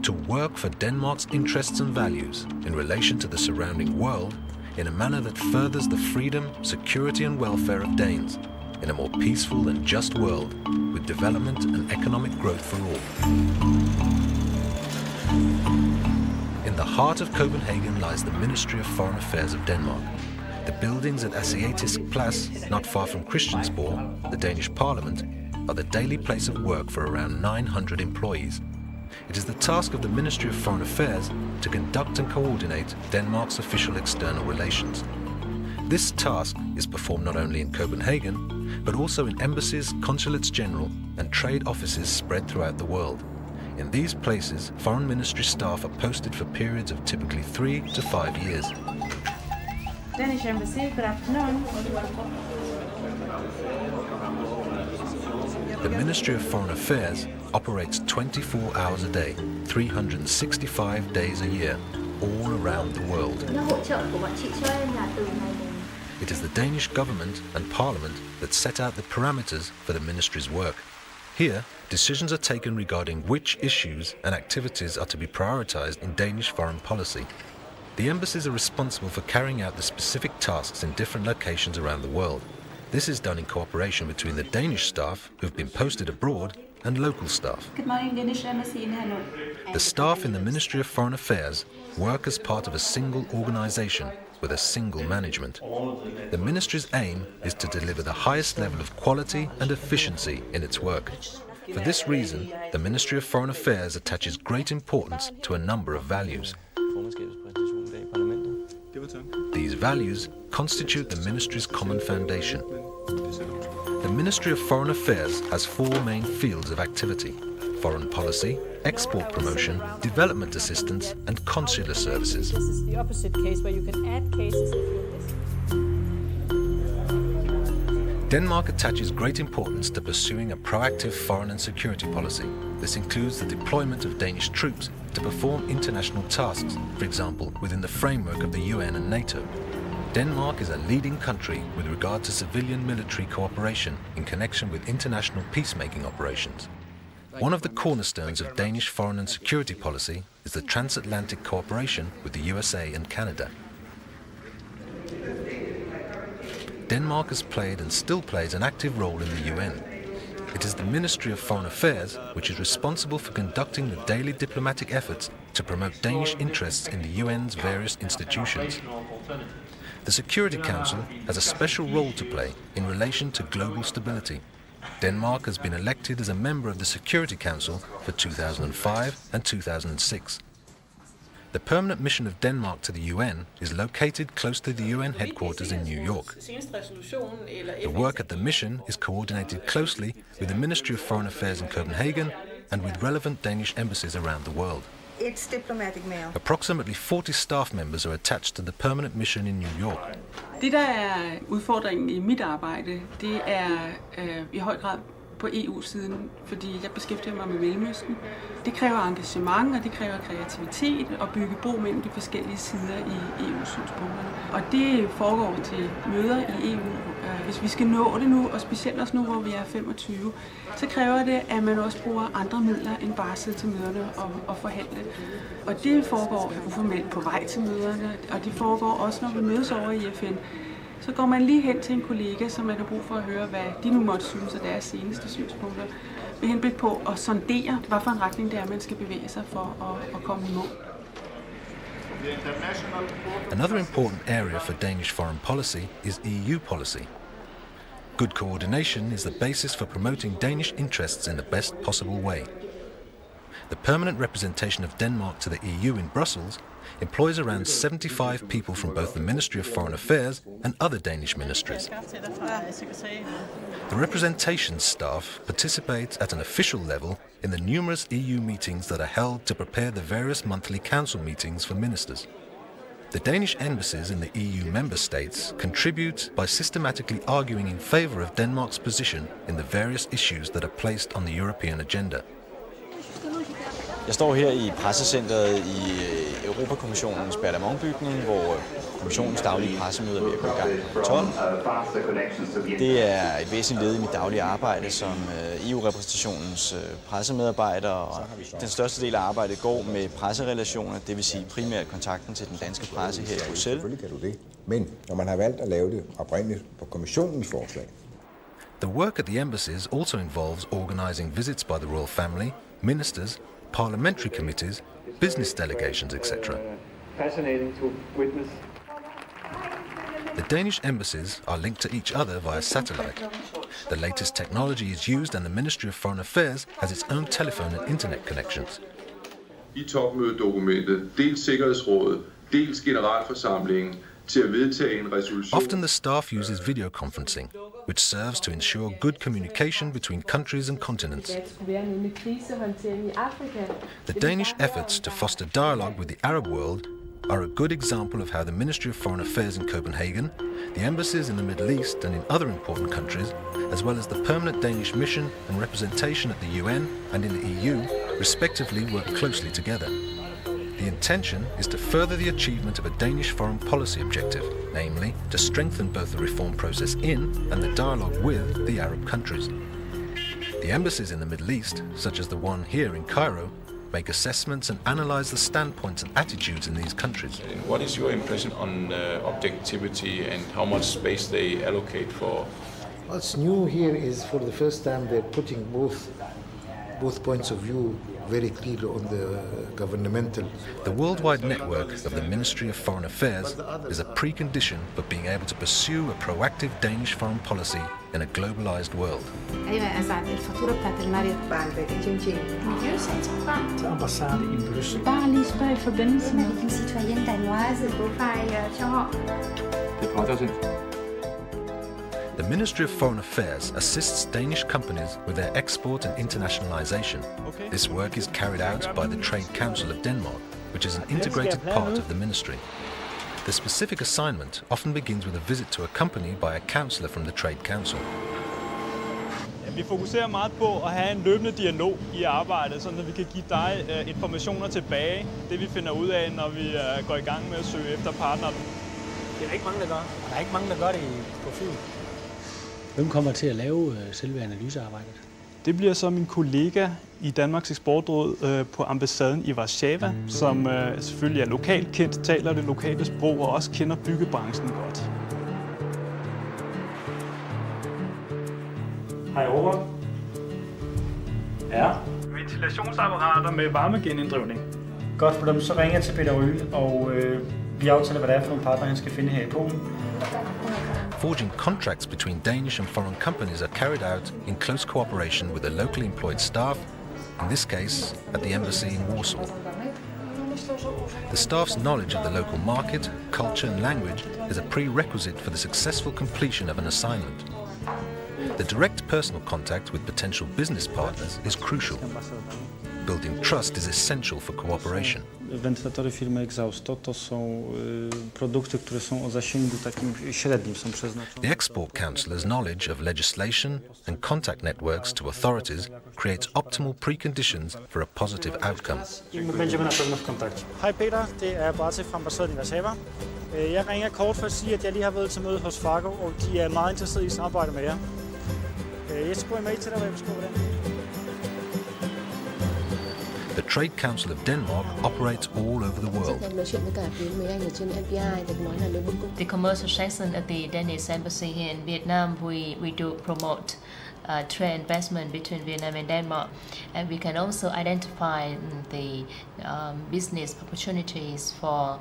To work for Denmark's interests and values in relation to the surrounding world in a manner that furthers the freedom, security and welfare of Danes in a more peaceful and just world with development and economic growth for all. In the heart of Copenhagen lies the Ministry of Foreign Affairs of Denmark. The buildings at Asiatisk Plads, not far from Christiansborg, the Danish Parliament, are the daily place of work for around 900 employees. It is the task of the Ministry of Foreign Affairs to conduct and coordinate Denmark's official external relations. This task is performed not only in Copenhagen, but also in embassies, consulates general, and trade offices spread throughout the world. In these places, foreign ministry staff are posted for periods of typically 3 to 5 years. Danish Embassy, good afternoon. The Ministry of Foreign Affairs operates 24 hours a day, 365 days a year, all around the world. It is the Danish government and parliament that set out the parameters for the ministry's work. Here, decisions are taken regarding which issues and activities are to be prioritized in Danish foreign policy. The embassies are responsible for carrying out the specific tasks in different locations around the world. This is done in cooperation between the Danish staff who have been posted abroad and local staff. Good morning, Danish Embassy in Hanoi. The staff in the Ministry of Foreign Affairs work as part of a single organization with a single management. The ministry's aim is to deliver the highest level of quality and efficiency in its work. For this reason, the Ministry of Foreign Affairs attaches great importance to a number of values. These values constitute the ministry's common foundation. The Ministry of Foreign Affairs has 4 main fields of activity: foreign policy, export promotion, development assistance, and consular services. This is the opposite case where you can add cases if you're missing. Denmark attaches great importance to pursuing a proactive foreign and security policy. This includes the deployment of Danish troops to perform international tasks, for example, within the framework of the UN and NATO. Denmark is a leading country with regard to civilian military cooperation in connection with international peacemaking operations. One of the cornerstones of Danish foreign and security policy is the transatlantic cooperation with the USA and Canada. Denmark has played and still plays an active role in the UN. It is the Ministry of Foreign Affairs which is responsible for conducting the daily diplomatic efforts to promote Danish interests in the UN's various institutions. The Security Council has a special role to play in relation to global stability. Denmark has been elected as a member of the Security Council for 2005 and 2006. The permanent mission of Denmark to the UN is located close to the UN headquarters in New York. The work at the mission is coordinated closely with the Ministry of Foreign Affairs in Copenhagen and with relevant Danish embassies around the world. It's diplomatic mail. Approximately 40 staff members are attached to the permanent mission in New York. Det, der er udfordringen i mit arbejde, det er i høj grad på EU-siden, fordi jeg beskæftiger mig med Mellemøsten. Det kræver engagement, og det kræver kreativitet og bygge bro mellem de forskellige sider i EU-synspunkterne. Og det foregår til møder i EU. Hvis vi skal nå det nu, og specielt også nu, hvor vi er 25, så kræver det, at man også bruger andre midler end bare at sidde til møderne og forhandle. Og det foregår uformelt på vej til møderne, og det foregår også, når vi mødes over i FN. Så går man lige hen til en kollega, som man har brug for at høre, hvad de nu måtte synes af deres seneste synspunkter, med henblik på at sondere, hvad for en retning det er, man skal bevæge sig for at komme i mål. Another important area for Danish foreign policy is EU policy. Good coordination is the basis for promoting Danish interests in the best possible way. The permanent representation of Denmark to the EU in Brussels employs around 75 people from both the Ministry of Foreign Affairs and other Danish ministries. The representation staff participates at an official level in the numerous EU meetings that are held to prepare the various monthly council meetings for ministers. The Danish embassies in the EU member states contribute by systematically arguing in favour of Denmark's position in the various issues that are placed on the European agenda. Jeg står her i pressecentret i Europakommissionens Berlaymont-bygning, hvor kommissionens daglige pressemøde er ved at gå i gang kl. 12. Det er et væsentligt led i mit daglige arbejde som EU-repræsentationens pressemedarbejder. Og den største del af arbejdet går med presserelationer, det vil sige primært kontakten til den danske presse her i Bruxelles. Selvfølgelig kan du det, men når man har valgt at lave det oprindeligt på kommissionens forslag. The work at the embassies also involves organising visits by the royal family, ministers, parliamentary committees, business delegations, etc. Fascinating to witness. The Danish embassies are linked to each other via satellite. The latest technology is used and the Ministry of Foreign Affairs has its own telephone and internet connections. I topmødedokumentet, dels Sikkerhedsrådet, dels Generalforsamlingen, til at vedtage en resolution. Often the staff uses video conferencing, which serves to ensure good communication between countries and continents. The Danish efforts to foster dialogue with the Arab world are a good example of how the Ministry of Foreign Affairs in Copenhagen, the embassies in the Middle East and in other important countries, as well as the permanent Danish mission and representation at the UN and in the EU, respectively work closely together. The intention is to further the achievement of a Danish foreign policy objective, namely to strengthen both the reform process in and the dialogue with the Arab countries. The embassies in the Middle East, such as the one here in Cairo, make assessments and analyse the standpoints and attitudes in these countries. What is your impression on objectivity and how much space they allocate for? What's new here is for the first time they're putting both points of view very clear on the governmental. The worldwide network of the Ministry of Foreign Affairs is a precondition for being able to pursue a proactive Danish foreign policy in a globalized world. Ambassade i Bruxelles. Bare lige spørg i forbindelse med den citoyenne danoise, hvorfor Det påtager The Ministry of Foreign Affairs assists Danish companies with their export and internationalization. This work is carried out by the Trade Council of Denmark, which is an integrated part of the ministry. The specific assignment often begins with a visit to a company by a councillor from the Trade Council. Vi fokuserer meget på at have en løbende dialog i arbejdet, så vi kan give dig informationer tilbage. Det vi finder ud af, når vi går i gang med at søge efter partnere. Det er der ikke mange, der gør. Der er ikke mange, der gør det på Fyn. Hvem kommer til at lave selve analysearbejdet? Det bliver så min kollega i Danmarks Eksportråd på ambassaden i Warszawa, som selvfølgelig er lokalt kendt, taler det lokale sprog og også kender byggebranchen godt. Hej over. Ja. Ventilationsapparater med varmegeninddrivning. Godt for dem, så ringer jeg til Peter Ryge, og vi aftaler, hvad det er for nogle partnere, han skal finde her i Polen. Forging contracts between Danish and foreign companies are carried out in close cooperation with the locally employed staff, in this case at the embassy in Warsaw. The staff's knowledge of the local market, culture and language is a prerequisite for the successful completion of an assignment. The direct personal contact with potential business partners is crucial. Building trust is essential for cooperation. Wentylatory firmy Exhausto to są produkty, które są o zasięgu takim średnim, są przeznaczone. The Export Councillor's knowledge of legislation and contact networks to authorities creates optimal preconditions for a positive outcome. Będziemy na pewno w kontakcie. Hej Peter, det er Bartek fra ambassaden i Warszawa. Jeg ringer kort for at sige, at jeg lige har været til møde hos Fargo, og de er meget interesserede i samarbejde med jer. Jeg skriver mail til dig, hvad jeg beskriver det. The Trade Council of Denmark operates all over the world. The commercial section at the Danish embassy here in Vietnam, we do promote trade investment between Vietnam and Denmark, and we can also identify the business opportunities for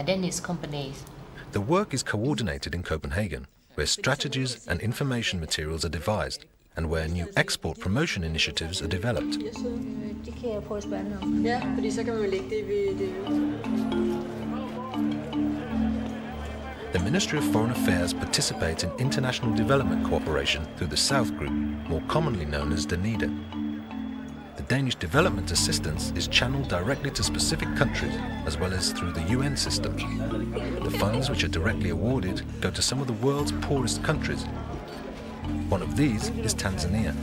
Danish companies. The work is coordinated in Copenhagen, where strategies and information materials are devised, and where new export promotion initiatives are developed. The Ministry of Foreign Affairs participates in international development cooperation through the South Group, more commonly known as DANIDA. The Danish development assistance is channeled directly to specific countries, as well as through the UN system. The funds which are directly awarded go to some of the world's poorest countries. One of these is Tanzania.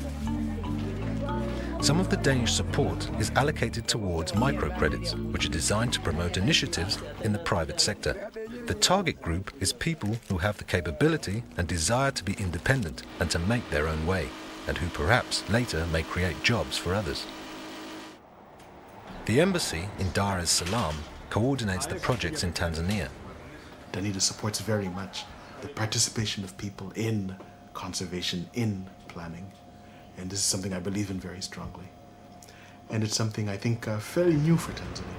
Some of the Danish support is allocated towards microcredits, which are designed to promote initiatives in the private sector. The target group is people who have the capability and desire to be independent and to make their own way, and who perhaps later may create jobs for others. The embassy in Dar es Salaam coordinates the projects in Tanzania. Danita supports very much the participation of people in conservation, in planning. And this is something I believe in very strongly. And it's something I think fairly new for Tanzania.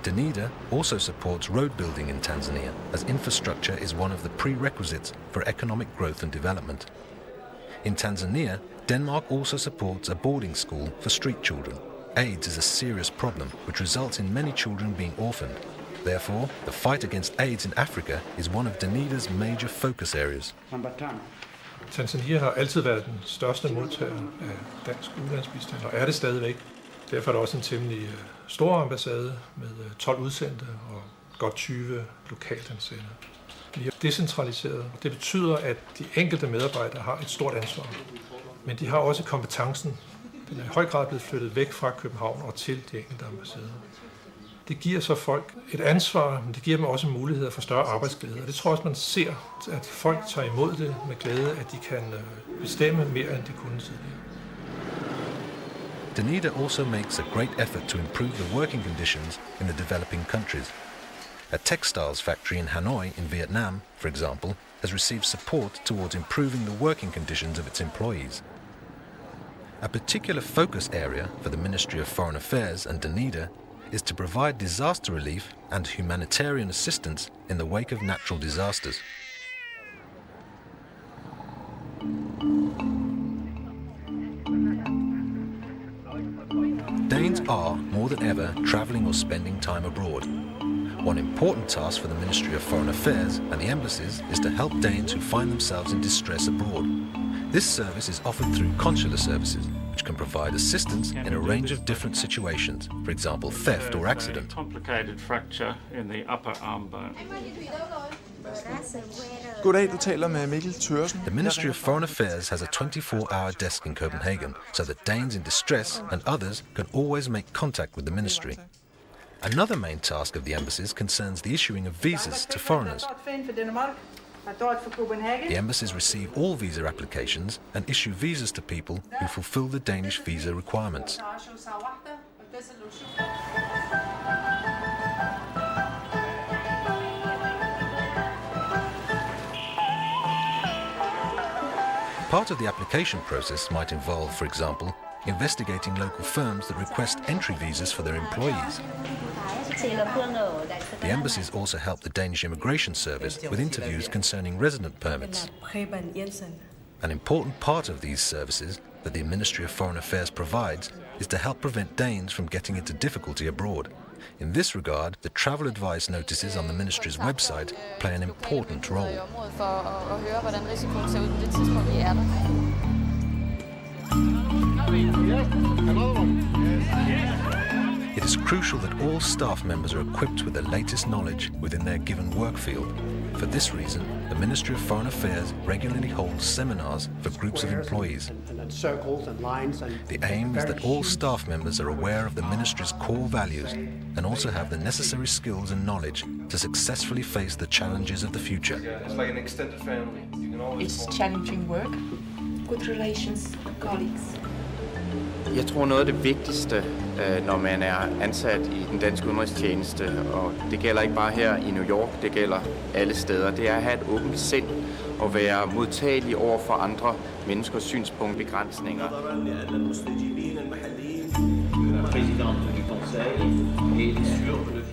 Danida also supports road building in Tanzania, as infrastructure is one of the prerequisites for economic growth and development. In Tanzania, Denmark also supports a boarding school for street children. AIDS is a serious problem which results in many children being orphaned. Therefore, the fight against AIDS in Africa is one of Danida's major focus areas. Tanzania har altid været den største modtager af dansk ulandsbistand, og er det stadigvæk. Derfor er der også en temmelig stor ambassade med 12 udsendte og godt 20 lokalt ansatte. Vi er decentraliseret, og det betyder, at de enkelte medarbejdere har et stort ansvar. Men de har også kompetencen. Den er i høj grad blevet flyttet væk fra København og til de enkelte ambassader. Det giver så folk et ansvar, men det giver dem også muligheder for større arbejdsglæde. Og det tror jeg også, man ser, at folk tager imod det med glæde, at de kan bestemme mere, end de kunne tidligere. Danida also makes a great effort to improve the working conditions in the developing countries. A textiles factory in Hanoi in Vietnam, for example, has received support towards improving the working conditions of its employees. A particular focus area for the Ministry of Foreign Affairs and Danida is to provide disaster relief and humanitarian assistance in the wake of natural disasters. Danes are, more than ever, travelling or spending time abroad. One important task for the Ministry of Foreign Affairs and the embassies is to help Danes who find themselves in distress abroad. This service is offered through consular services, which can provide assistance in a range of different situations, for example, theft or accident. Complicated fracture in the upper arm bone. Goddag, du taler med Mikkel Thørsen. The Ministry of Foreign Affairs has a 24-hour desk in Copenhagen, so that Danes in distress and others can always make contact with the ministry. Another main task of the embassies concerns the issuing of visas to foreigners. The embassies receive all visa applications and issue visas to people who fulfill the Danish visa requirements. Part of the application process might involve, for example, investigating local firms that request entry visas for their employees. The embassies also help the Danish Immigration Service with interviews concerning resident permits. An important part of these services that the Ministry of Foreign Affairs provides is to help prevent Danes from getting into difficulty abroad. In this regard, the travel advice notices on the ministry's website play an important role. It is crucial that all staff members are equipped with the latest knowledge within their given work field. For this reason, the Ministry of Foreign Affairs regularly holds seminars for groups of employees. The aim is that all staff members are aware of the Ministry's core values and also have the necessary skills and knowledge to successfully face the challenges of the future. It's like an extended family. It's challenging work, good relations, colleagues. Jeg tror noget af det vigtigste, når man er ansat i den danske udenrigstjeneste, og det gælder ikke bare her i New York, det gælder alle steder, det er at have et åbent sind og være modtagelig over for andre menneskers synspunkt, begrænsninger.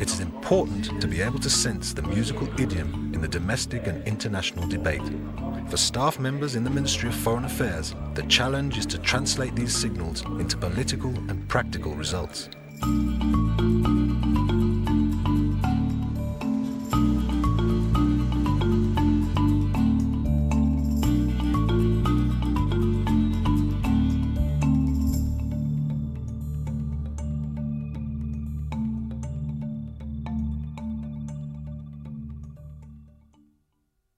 It is important to be able to sense the musical idiom in the domestic and international debate. For staff members in the Ministry of Foreign Affairs, the challenge is to translate these signals into political and practical results.